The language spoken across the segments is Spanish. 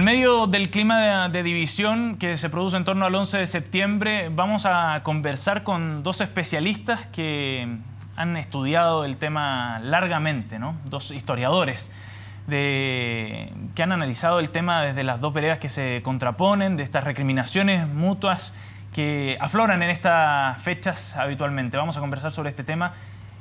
medio del clima de división que se produce en torno al 11 de septiembre, vamos a conversar con dos especialistas que han estudiado el tema largamente, ¿no? Dos historiadores que han analizado el tema desde las dos veredas que se contraponen, de estas recriminaciones mutuas que afloran en estas fechas habitualmente. Vamos a conversar sobre este tema.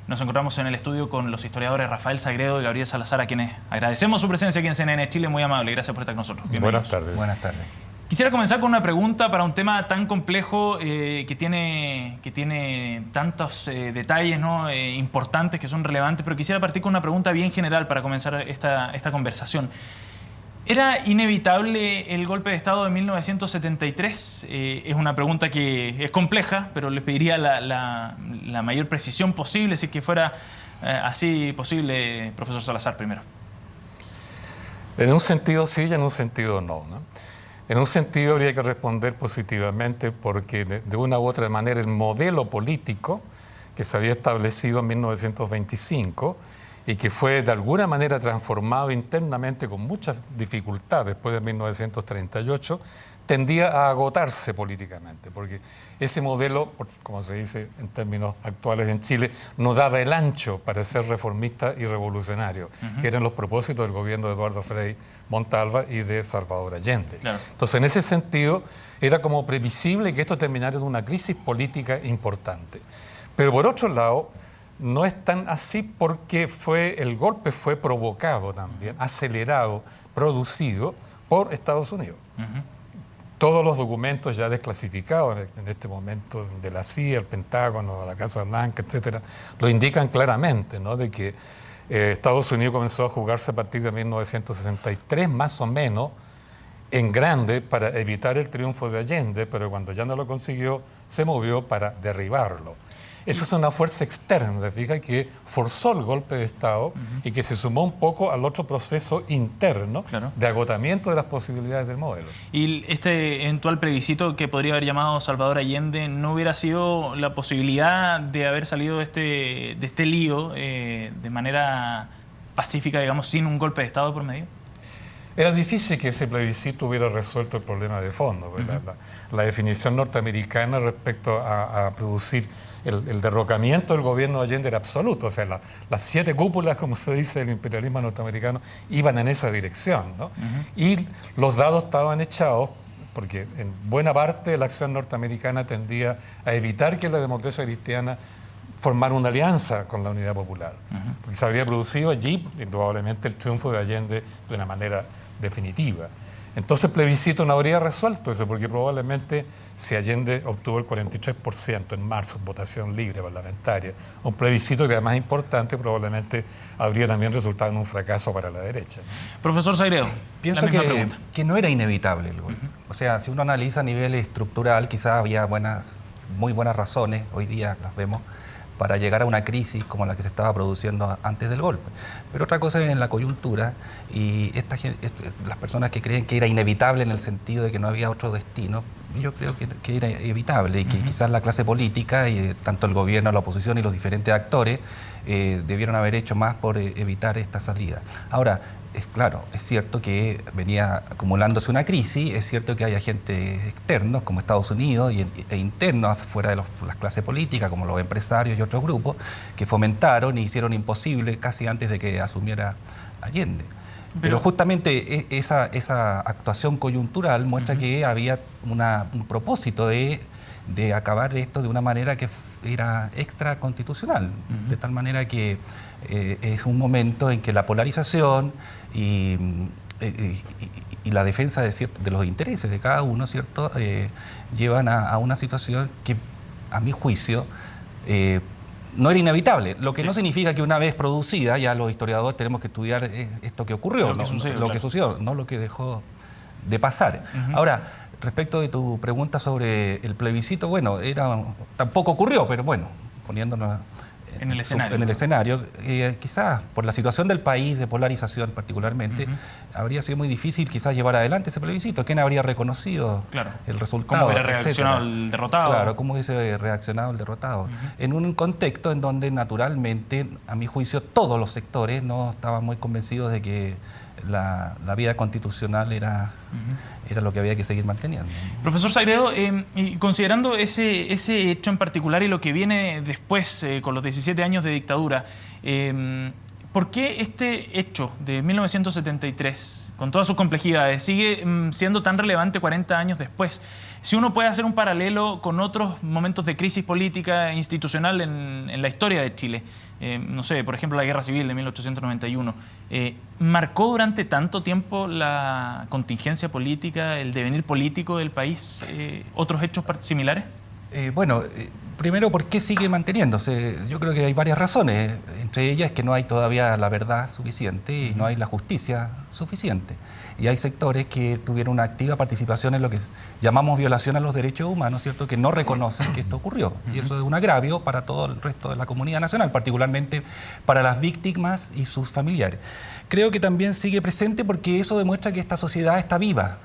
Nos encontramos en el estudio con los historiadores Rafael Sagredo y Gabriel Salazar, a quienes agradecemos su presencia aquí en CNN Chile. Muy amable, gracias por estar con nosotros. Buenas tardes. Buenas tardes. Quisiera comenzar con una pregunta para un tema tan complejo que tiene tantos detalles, ¿no? Importantes, que son relevantes, pero quisiera partir con una pregunta bien general para comenzar esta conversación. ¿Era inevitable el golpe de Estado de 1973? Es una pregunta que es compleja, pero les pediría la mayor precisión posible, si es que fuera así posible, profesor Salazar, primero. En un sentido sí y en un sentido no, ¿no? En un sentido habría que responder positivamente porque de una u otra manera el modelo político que se había establecido en 1925 y que fue de alguna manera transformado internamente con muchas dificultades después de 1938, tendía a agotarse políticamente, porque ese modelo, como se dice en términos actuales en Chile, no daba el ancho para ser reformista y revolucionario, que eran los propósitos del gobierno de Eduardo Frei Montalva y de Salvador Allende. Claro. Entonces, en ese sentido, era como previsible que esto terminara en una crisis política importante. Pero por otro lado, no es tan así porque el golpe fue provocado también, acelerado, producido por Estados Unidos. Todos los documentos ya desclasificados en este momento de la CIA, el Pentágono, la Casa Blanca, etcétera, lo indican claramente, ¿no? De que Estados Unidos comenzó a jugarse a partir de 1963, más o menos, en grande para evitar el triunfo de Allende, pero cuando ya no lo consiguió, se movió para derribarlo. Esa es una fuerza externa, fíjate, que forzó el golpe de Estado y que se sumó un poco al otro proceso interno de agotamiento de las posibilidades del modelo. ¿Y este eventual plebiscito que podría haber llamado Salvador Allende no hubiera sido la posibilidad de haber salido de este lío de manera pacífica, digamos, sin un golpe de Estado por medio? Era difícil que ese plebiscito hubiera resuelto el problema de fondo. La definición norteamericana respecto a producir el derrocamiento del gobierno de Allende era absoluto. O sea, las 7 cúpulas, como se dice, del imperialismo norteamericano iban en esa dirección, ¿no? Y los dados estaban echados porque en buena parte la acción norteamericana tendía a evitar que la democracia cristiana formara una alianza con la Unidad Popular. Porque se habría producido allí, indudablemente, el triunfo de Allende de una manera definitiva. Entonces el plebiscito no habría resuelto eso, porque probablemente si Allende obtuvo el 43% en marzo en votación libre parlamentaria, un plebiscito que era más importante, probablemente habría también resultado en un fracaso para la derecha, ¿no? Profesor Sagredo, pienso que no era inevitable el golpe. O sea, si uno analiza a nivel estructural, quizás había muy buenas razones, hoy día las vemos, para llegar a una crisis como la que se estaba produciendo antes del golpe. Pero otra cosa es en la coyuntura, y las personas que creen que era inevitable en el sentido de que no había otro destino, yo creo que era evitable y que quizás la clase política, y tanto el gobierno, la oposición y los diferentes actores debieron haber hecho más por evitar esta salida. Ahora, claro, es cierto que venía acumulándose una crisis, es cierto que hay agentes externos como Estados Unidos e internos fuera de las clases políticas como los empresarios y otros grupos que fomentaron e hicieron imposible casi antes de que asumiera Allende. Pero justamente esa actuación coyuntural muestra que había un propósito de acabar esto de una manera que era extraconstitucional, de tal manera que es un momento en que la polarización y la defensa de los intereses de cada uno, ¿cierto?, llevan a una situación que, a mi juicio, no era inevitable, lo que no significa que una vez producida, ya los historiadores tenemos que estudiar esto que ocurrió, lo que sucedió, no lo que dejó de pasar. Ahora, respecto de tu pregunta sobre el plebiscito, bueno, tampoco ocurrió, pero bueno, poniéndonos en el escenario. En el escenario. Quizás por la situación del país, de polarización particularmente, habría sido muy difícil quizás llevar adelante ese plebiscito. ¿Quién habría reconocido el resultado? ¿Cómo hubiera reaccionado el derrotado? Claro, cómo hubiese reaccionado el derrotado. En un contexto en donde naturalmente, a mi juicio, todos los sectores no estaban muy convencidos de que la vía constitucional era lo que había que seguir manteniendo. Profesor Sagredo, y considerando ese hecho en particular y lo que viene después con los 17 años de dictadura, ¿por qué este hecho de 1973, con todas sus complejidades, sigue siendo tan relevante 40 años después? Si uno puede hacer un paralelo con otros momentos de crisis política e institucional en la historia de Chile, no sé, por ejemplo, la Guerra Civil de 1891, ¿marcó durante tanto tiempo la contingencia política, el devenir político del país, otros hechos similares? Primero, ¿por qué sigue manteniéndose? Yo creo que hay varias razones. Entre ellas es que no hay todavía la verdad suficiente y no hay la justicia suficiente. Y hay sectores que tuvieron una activa participación en lo que llamamos violación a los derechos humanos, ¿cierto?, que no reconocen que esto ocurrió. Y eso es un agravio para todo el resto de la comunidad nacional, particularmente para las víctimas y sus familiares. Creo que también sigue presente porque eso demuestra que esta sociedad está viva,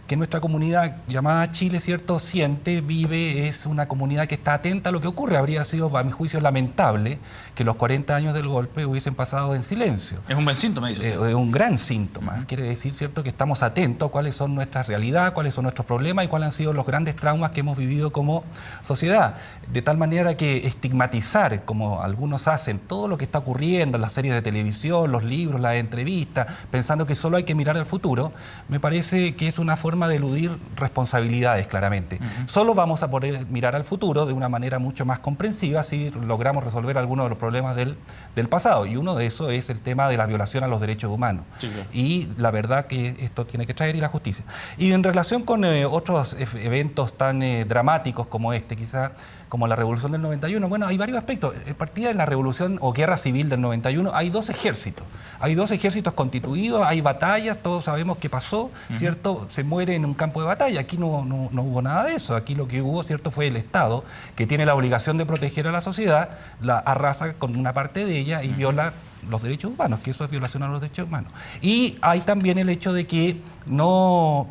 que nuestra comunidad llamada Chile, ¿cierto?, siente, vive, es una comunidad que está atenta a lo que ocurre. Habría sido, a mi juicio, lamentable que los 40 años del golpe hubiesen pasado en silencio. Es un buen síntoma, dice usted. Es un gran síntoma. Quiere decir, ¿cierto?, que estamos atentos a cuáles son nuestras realidades, cuáles son nuestros problemas y cuáles han sido los grandes traumas que hemos vivido como sociedad. De tal manera que estigmatizar, como algunos hacen, todo lo que está ocurriendo en las series de televisión, los libros, las entrevistas, pensando que solo hay que mirar al futuro, me parece que es una forma de eludir responsabilidades, claramente. Solo vamos a poder mirar al futuro de una manera mucho más comprensiva si logramos resolver algunos de los problemas del pasado. Y uno de esos es el tema de la violación a los derechos humanos. Sí, claro. Y la verdad que esto tiene que traer y la justicia. Y en relación con otros eventos tan dramáticos como este, quizá como la Revolución del 91, bueno, hay varios aspectos. En partida de la Revolución o Guerra Civil del 91 hay dos ejércitos. Hay dos ejércitos constituidos, hay batallas, todos sabemos qué pasó, ¿cierto? Se muere en un campo de batalla. Aquí no hubo nada de eso. Aquí lo que hubo, ¿cierto?, fue el Estado, que tiene la obligación de proteger a la sociedad, la arrasa con una parte de ella y viola los derechos humanos, que eso es violación a los derechos humanos. Y hay también el hecho de que no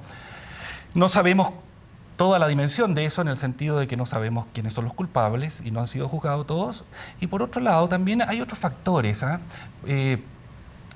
sabemos toda la dimensión de eso, en el sentido de que no sabemos quiénes son los culpables y no han sido juzgados todos. Y por otro lado también hay otros factores,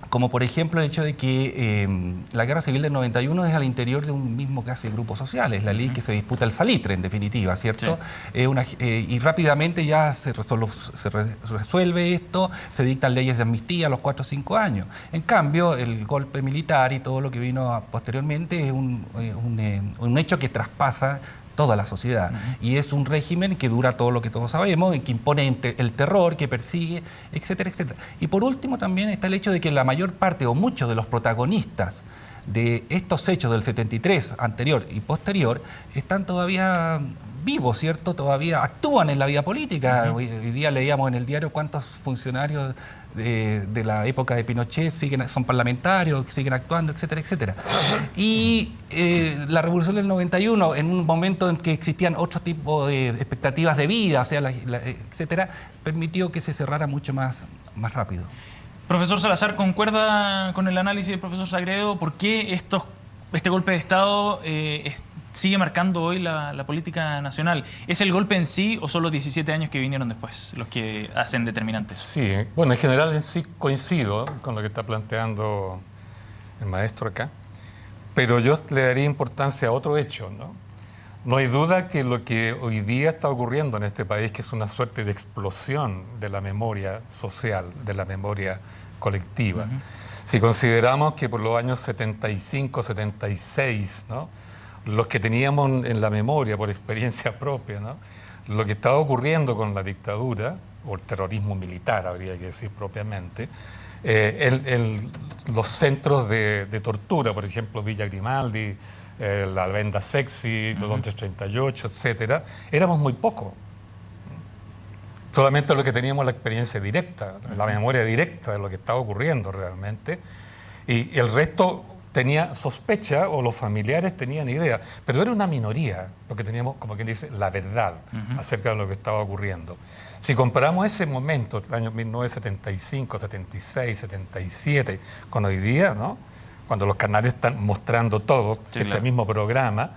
como por ejemplo el hecho de que la Guerra Civil del 91 es al interior de un mismo casi grupo social, es la ley que se disputa el salitre, en definitiva, ¿cierto? Sí. Y rápidamente ya se resuelve esto, se dictan leyes de amnistía a los 4 o 5 años. En cambio, el golpe militar y todo lo que vino posteriormente es un hecho que traspasa toda la sociedad. Y es un régimen que dura todo lo que todos sabemos, que impone el terror, que persigue, etcétera, etcétera. Y por último también está el hecho de que la mayor parte o muchos de los protagonistas de estos hechos del 73 anterior y posterior están todavía vivos, ¿cierto? Todavía actúan en la vida política. Hoy día leíamos en el diario cuántos funcionarios de la época de Pinochet son parlamentarios, siguen actuando, etcétera, etcétera. Y la Revolución del 91, en un momento en que existían otro tipo de expectativas de vida, o sea, etcétera, permitió que se cerrara mucho más rápido. Profesor Salazar, ¿concuerda con el análisis del profesor Sagredo? ¿Por qué este golpe de Estado sigue marcando hoy la política nacional? ¿Es el golpe en sí o son los 17 años que vinieron después los que hacen determinantes? Sí, bueno, en general en sí coincido con lo que está planteando el maestro acá, pero yo le daría importancia a otro hecho, ¿no? No hay duda que lo que hoy día está ocurriendo en este país, que es una suerte de explosión de la memoria social, de la memoria colectiva. Si consideramos que por los años 75, 76, ¿no?, los que teníamos en la memoria por experiencia propia, ¿no?, lo que estaba ocurriendo con la dictadura, o el terrorismo militar, habría que decir propiamente, los centros de tortura, por ejemplo, Villa Grimaldi, la Venda Sexy, Londres 38, etcétera, éramos muy pocos. Solamente los que teníamos la experiencia directa, la memoria directa de lo que estaba ocurriendo realmente, y el resto tenía sospecha o los familiares tenían idea, pero era una minoría lo que teníamos, como quien dice, la verdad acerca de lo que estaba ocurriendo. Si comparamos ese momento, el año 1975, 76, 77, con hoy día, ¿no?, cuando los canales están mostrando todo, mismo programa,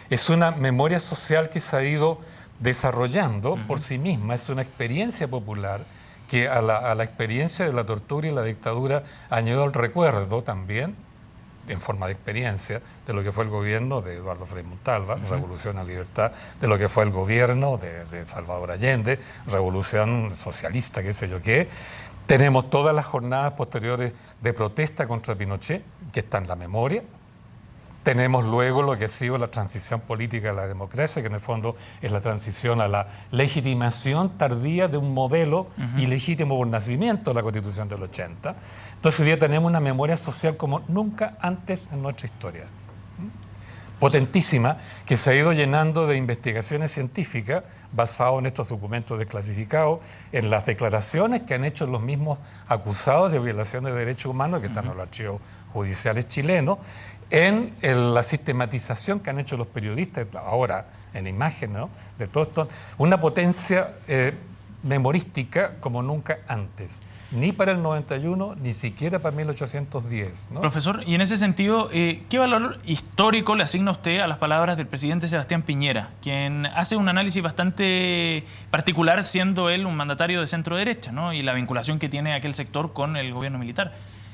es una memoria social que se ha ido desarrollando por sí misma, es una experiencia popular que a la experiencia de la tortura y la dictadura añadió el recuerdo también, en forma de experiencia, de lo que fue el gobierno de Eduardo Frei Montalva, Revolución a Libertad, de lo que fue el gobierno de Salvador Allende, Revolución Socialista, qué sé yo qué. Tenemos todas las jornadas posteriores de protesta contra Pinochet, que está en la memoria. Tenemos luego lo que ha sido la transición política a la democracia, que en el fondo es la transición a la legitimación tardía de un modelo ilegítimo por nacimiento, la Constitución del 80. Entonces hoy día tenemos una memoria social como nunca antes en nuestra historia. Potentísima, que se ha ido llenando de investigaciones científicas basadas en estos documentos desclasificados, en las declaraciones que han hecho los mismos acusados de violación de derechos humanos, que están en los archivos judiciales chilenos, en la sistematización que han hecho los periodistas, ahora en imagen, ¿no?, de todo esto, una potencia memorística como nunca antes, ni para el 91, ni siquiera para 1810, ¿no? Profesor, y en ese sentido, ¿qué valor histórico le asigna usted a las palabras del presidente Sebastián Piñera, quien hace un análisis bastante particular, siendo él un mandatario de centro-derecha, ¿no?, y la vinculación que tiene aquel sector con el gobierno militar?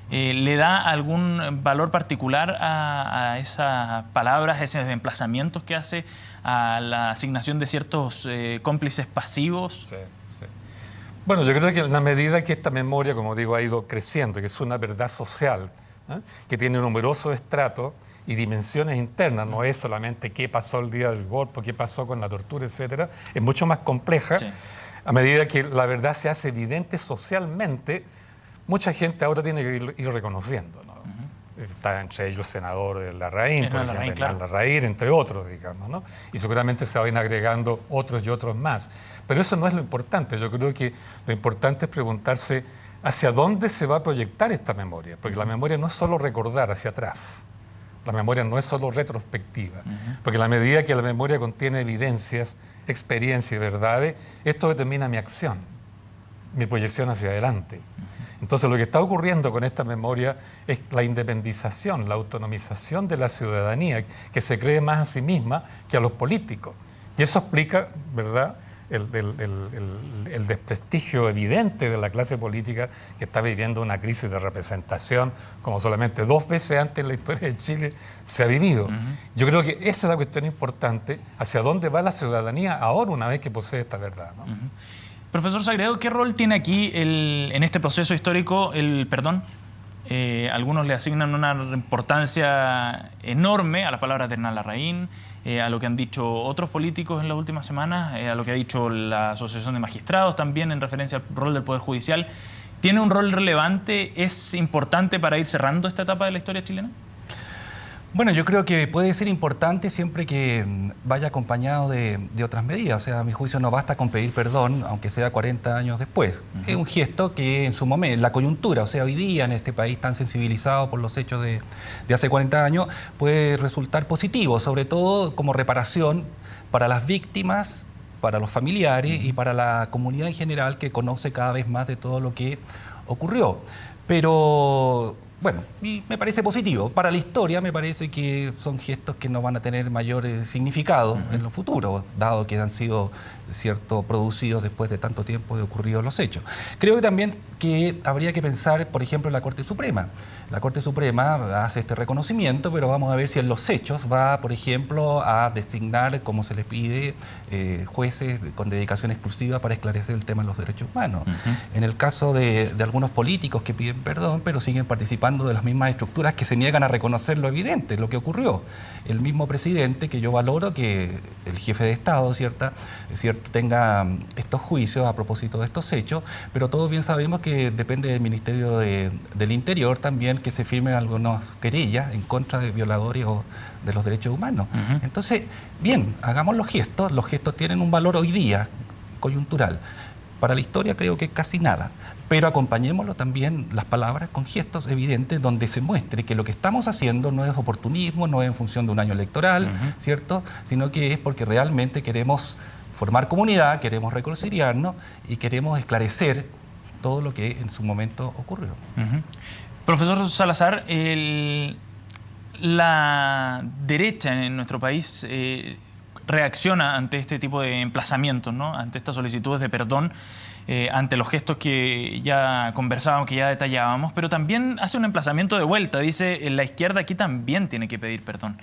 ¿Le da algún valor particular a esas palabras, a esos emplazamientos que hace a la asignación de ciertos cómplices pasivos? Sí. Bueno, yo creo que en la medida que esta memoria, como digo, ha ido creciendo, que es una verdad social, que tiene numerosos estratos y dimensiones internas, no es solamente qué pasó el día del golpe, qué pasó con la tortura, etcétera, es mucho más compleja. Sí. A medida que la verdad se hace evidente socialmente, mucha gente ahora tiene que ir reconociendo, ¿no? Está entre ellos el senador Larraín, por ejemplo, claro. Larraín, entre otros, digamos, ¿no? Y seguramente se van agregando otros y otros más. Pero eso no es lo importante. Yo creo que lo importante es preguntarse hacia dónde se va a proyectar esta memoria. Porque la memoria no es solo recordar hacia atrás. La memoria no es solo retrospectiva. Porque a la medida que la memoria contiene evidencias, experiencias y verdades, esto determina mi acción, mi proyección hacia adelante. Entonces, lo que está ocurriendo con esta memoria es la independización, la autonomización de la ciudadanía, que se cree más a sí misma que a los políticos. Y eso explica, ¿verdad?, el desprestigio evidente de la clase política, que está viviendo una crisis de representación como solamente 2 veces antes en la historia de Chile se ha vivido. Yo creo que esa es la cuestión importante, hacia dónde va la ciudadanía ahora una vez que posee esta verdad, ¿no? Profesor Sagredo, ¿qué rol tiene aquí en este proceso histórico el perdón? Algunos le asignan una importancia enorme a las palabras de Hernán Larraín, a lo que han dicho otros políticos en las últimas semanas, a lo que ha dicho la Asociación de Magistrados también en referencia al rol del Poder Judicial. ¿Tiene un rol relevante? ¿Es importante para ir cerrando esta etapa de la historia chilena? Bueno, yo creo que puede ser importante siempre que vaya acompañado de otras medidas. O sea, a mi juicio no basta con pedir perdón, aunque sea 40 años después. Es un gesto que en su momento, en la coyuntura, o sea, hoy día en este país tan sensibilizado por los hechos de hace 40 años, puede resultar positivo, sobre todo como reparación para las víctimas, para los familiares y para la comunidad en general, que conoce cada vez más de todo lo que ocurrió. Pero bueno, y me parece positivo. Para la historia me parece que son gestos que no van a tener mayor significado en lo futuro, dado que han sido producidos después de tanto tiempo de ocurridos los hechos. Creo que también que habría que pensar, por ejemplo, en la Corte Suprema. La Corte Suprema hace este reconocimiento, pero vamos a ver si en los hechos va, por ejemplo, a designar, como se les pide, jueces con dedicación exclusiva para esclarecer el tema de los derechos humanos. En el caso de algunos políticos que piden perdón, pero siguen participando de las mismas estructuras que se niegan a reconocer lo evidente, lo que ocurrió. El mismo presidente, que yo valoro que el jefe de Estado, tenga estos juicios a propósito de estos hechos, pero todos bien sabemos que depende del Ministerio del Interior también que se firmen algunas querellas en contra de violadores o de los derechos humanos. Entonces, bien, hagamos los gestos tienen un valor hoy día, coyuntural, Para la historia creo que casi nada, pero acompañémoslo también las palabras con gestos evidentes donde se muestre que lo que estamos haciendo no es oportunismo, no es en función de un año electoral, ¿cierto? Sino que es porque realmente queremos formar comunidad, queremos reconciliarnos y queremos esclarecer todo lo que en su momento ocurrió. Profesor Salazar, la derecha en nuestro país reacciona ante este tipo de emplazamientos, ¿no? Ante estas solicitudes de perdón, ante los gestos que ya conversábamos, que ya detallábamos, pero también hace un emplazamiento de vuelta. Dice, la izquierda aquí también tiene que pedir perdón.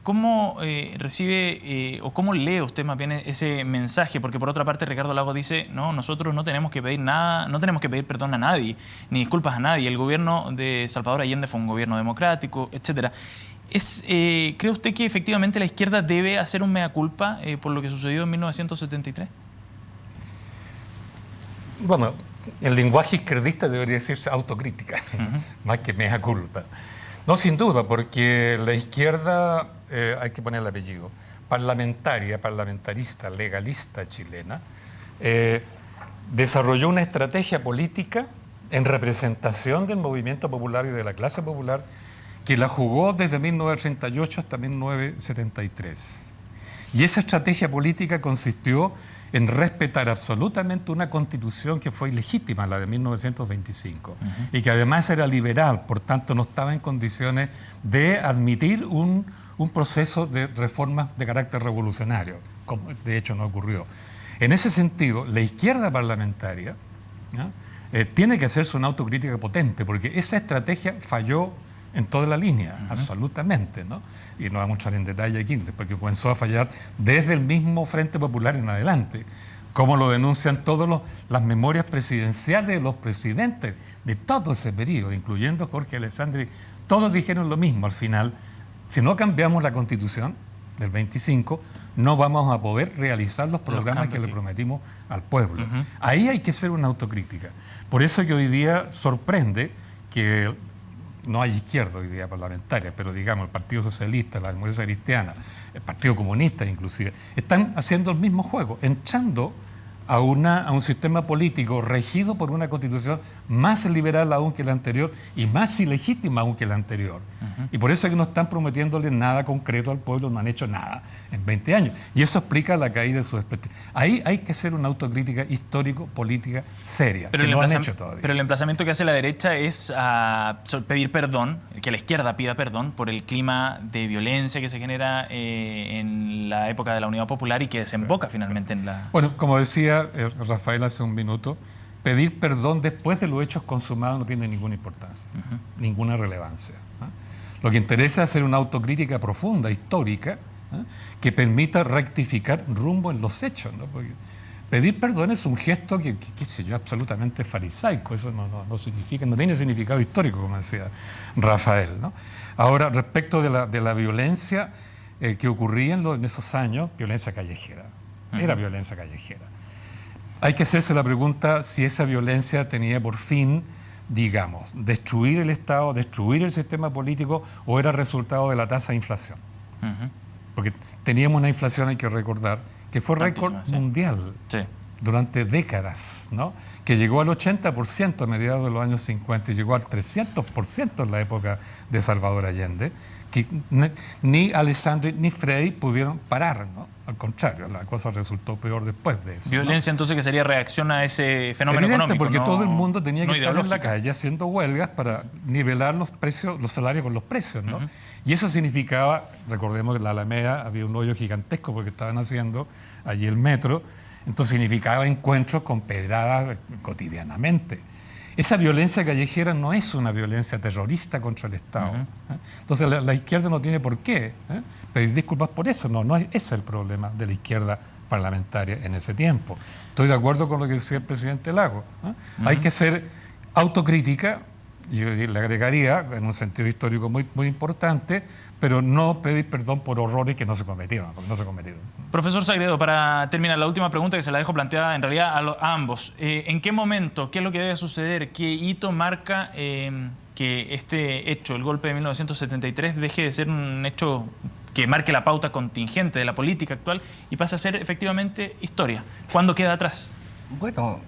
¿Cómo recibe o cómo lee usted más bien ese mensaje? Porque por otra parte Ricardo Lagos dice, no, nosotros no tenemos que pedir nada, no tenemos que pedir perdón a nadie, ni disculpas a nadie. El gobierno de Salvador Allende fue un gobierno democrático, etcétera. ¿Cree usted que efectivamente la izquierda debe hacer un mea culpa por lo que sucedió en 1973? Bueno, el lenguaje izquierdista debería decirse autocrítica, más que mea culpa. No, sin duda, porque la izquierda, hay que poner el apellido, parlamentarista, legalista chilena, desarrolló una estrategia política en representación del movimiento popular y de la clase popular que la jugó desde 1938 hasta 1973. Y esa estrategia política consistió en respetar absolutamente una constitución que fue ilegítima, la de 1925, y que además era liberal, por tanto no estaba en condiciones de admitir un proceso de reformas de carácter revolucionario, como de hecho no ocurrió. En ese sentido, la izquierda parlamentaria, ¿no?, tiene que hacerse una autocrítica potente, porque esa estrategia falló en toda la línea, absolutamente, ¿no? Y no vamos a entrar en detalle aquí, porque comenzó a fallar desde el mismo Frente Popular en adelante, como lo denuncian todas las memorias presidenciales de los presidentes de todo ese periodo, incluyendo Jorge Alessandri. Todos dijeron lo mismo al final: si no cambiamos la Constitución del 25, no vamos a poder realizar los programas que le prometimos al pueblo. Ahí hay que hacer una autocrítica. Por eso que hoy día sorprende que no hay izquierda hoy día parlamentaria, pero digamos el Partido Socialista, la Democracia Cristiana, el Partido Comunista inclusive, están haciendo el mismo juego, entrando a un sistema político regido por una constitución más liberal aún que la anterior y más ilegítima aún que la anterior. Y por eso es que no están prometiéndole nada concreto al pueblo, no han hecho nada en 20 años. Y eso explica la caída de su expectativa. Ahí hay que hacer una autocrítica histórico-política seria, pero que no han hecho todavía. Pero el emplazamiento que hace la derecha es a pedir perdón, que la izquierda pida perdón por el clima de violencia que se genera en la época de la Unidad Popular y que desemboca finalmente en la... Bueno, como decía Rafael hace un minuto, pedir perdón después de los hechos consumados no tiene ninguna importancia, ninguna relevancia. Lo que interesa es hacer una autocrítica profunda, histórica, que permita rectificar rumbo en los hechos, ¿no? Porque pedir perdón es un gesto que qué sé yo, absolutamente farisaico, eso no significa, no tiene significado histórico, como decía Rafael, ¿no? Ahora, respecto de la violencia que ocurría en esos años, violencia callejera, era violencia callejera. Hay que hacerse la pregunta si esa violencia tenía por fin, digamos, destruir el Estado, destruir el sistema político, o era resultado de la tasa de inflación. Porque teníamos una inflación, hay que recordar, que fue récord mundial durante décadas, ¿no? Que llegó al 80% a mediados de los años 50 y llegó al 300% en la época de Salvador Allende, que ni Alessandri ni Frei pudieron parar, ¿no? Al contrario, la cosa resultó peor después de eso. Violencia, ¿no? Entonces, que sería reacción a ese fenómeno evidente, económico. Porque no, todo el mundo tenía que estar en la ideológica. calle haciendo huelgas para nivelar los precios, los salarios con los precios, ¿no? Y eso significaba, recordemos que en la Alameda había un hoyo gigantesco porque estaban haciendo allí el metro, entonces significaba encuentros con pedradas cotidianamente. Esa violencia callejera no es una violencia terrorista contra el Estado. Entonces la izquierda no tiene por qué pedir disculpas por eso. No es ese el problema de la izquierda parlamentaria en ese tiempo. Estoy de acuerdo con lo que decía el presidente Lagos. Hay que ser autocrítica, yo le agregaría, en un sentido histórico muy, muy importante, pero no pedir perdón por horrores que no se cometieron, porque no se cometieron. Profesor Sagredo, para terminar, la última pregunta que se la dejo planteada en realidad a ambos. ¿En qué momento, qué es lo que debe suceder, qué hito marca que este hecho, el golpe de 1973, deje de ser un hecho que marque la pauta contingente de la política actual y pase a ser efectivamente historia? ¿Cuándo queda atrás? Bueno,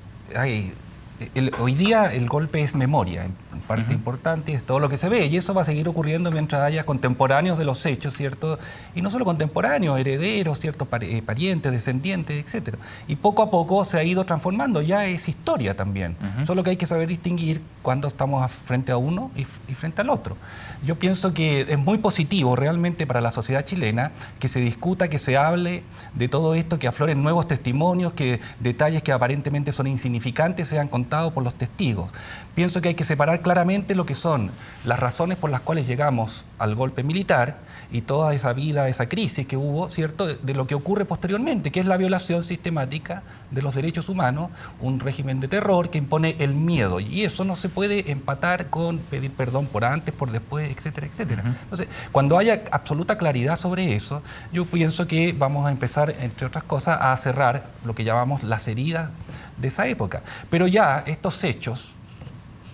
hoy día el golpe es memoria, en parte importante, es todo lo que se ve, y eso va a seguir ocurriendo mientras haya contemporáneos de los hechos, ¿cierto? Y no solo contemporáneos, herederos, ¿cierto? Parientes, descendientes, etc. Y poco a poco se ha ido transformando, ya es historia también. Solo que hay que saber distinguir cuando estamos frente a uno y frente al otro. Yo pienso que es muy positivo realmente para la sociedad chilena que se discuta, que se hable de todo esto, que afloren nuevos testimonios, que detalles que aparentemente son insignificantes sean contados por los testigos. Pienso que hay que separar claramente lo que son las razones por las cuales llegamos al golpe militar y toda esa vida, esa crisis que hubo, ¿cierto?, de lo que ocurre posteriormente, que es la violación sistemática de los derechos humanos, un régimen de terror que impone el miedo. Y eso no se puede empatar con pedir perdón por antes, por después, etcétera, etcétera. Entonces, cuando haya absoluta claridad sobre eso, yo pienso que vamos a empezar, entre otras cosas, a cerrar lo que llamamos las heridas de esa época. Pero ya estos hechos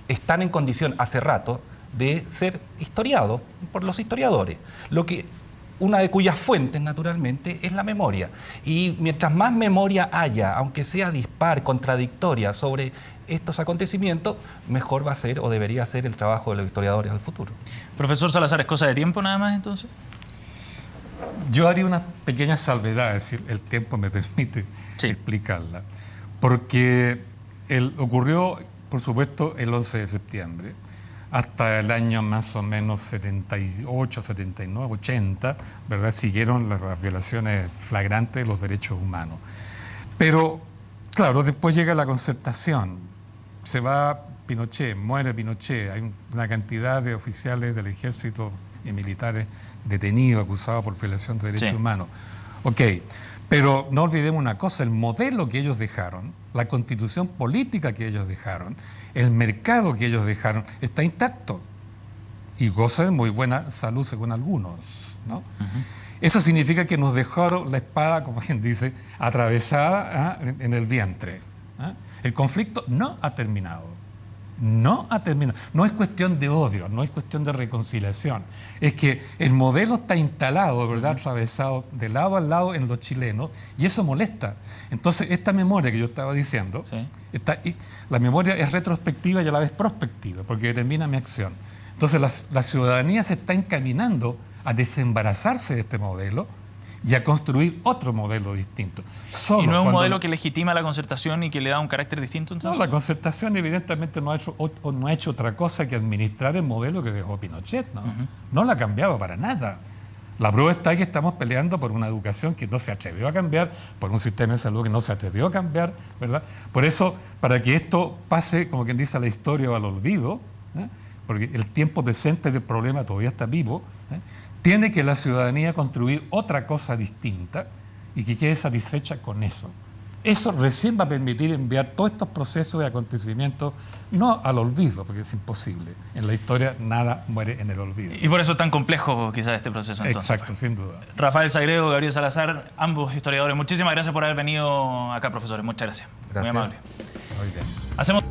están en condición hace rato de ser historiados por los historiadores, una de cuyas fuentes, naturalmente, es la memoria. Y mientras más memoria haya, aunque sea dispar, contradictoria, sobre estos acontecimientos, mejor va a ser o debería ser el trabajo de los historiadores al futuro. Profesor Salazar, ¿es cosa de tiempo nada más entonces? Yo haría una pequeña salvedad, es decir, el tiempo me permite explicarla, porque ocurrió, por supuesto, el 11 de septiembre, hasta el año más o menos 78, 79, 80, ¿verdad? Siguieron las violaciones flagrantes de los derechos humanos. Pero, claro, después llega la Concertación, se va Pinochet, muere Pinochet, hay una cantidad de oficiales del ejército y militares detenidos, acusados por violación de derechos humanos. Ok, pero no olvidemos una cosa, el modelo que ellos dejaron, la constitución política que ellos dejaron, el mercado que ellos dejaron, está intacto y goza de muy buena salud según algunos, ¿no? Eso significa que nos dejaron la espada, como quien dice, atravesada en el vientre. El conflicto no ha terminado. No ha terminado. No es cuestión de odio, no es cuestión de reconciliación. Es que el modelo está instalado, ¿verdad?, atravesado de lado a lado en los chilenos, y eso molesta. Entonces, esta memoria que yo estaba diciendo, la memoria es retrospectiva y a la vez prospectiva, porque determina mi acción. Entonces, la ciudadanía se está encaminando a desembarazarse de este modelo y a construir otro modelo distinto. ¿Y no es un modelo que legitima la Concertación y que le da un carácter distinto entonces? No, la Concertación evidentemente no ha hecho otra cosa que administrar el modelo que dejó Pinochet, ¿no? No la ha cambiado para nada. La prueba está que estamos peleando por una educación que no se atrevió a cambiar, por un sistema de salud que no se atrevió a cambiar, ¿verdad? Por eso, para que esto pase, como quien dice, a la historia o al olvido, porque el tiempo presente del problema todavía está vivo, tiene que la ciudadanía construir otra cosa distinta y que quede satisfecha con eso. Eso recién va a permitir enviar todos estos procesos de acontecimientos no al olvido, porque es imposible. En la historia nada muere en el olvido. Y por eso es tan complejo quizás este proceso entonces. Exacto, sin duda. Rafael Sagredo, Gabriel Salazar, ambos historiadores. Muchísimas gracias por haber venido acá, profesores. Muchas gracias. Gracias. Muy amable. Muy bien. Hacemos...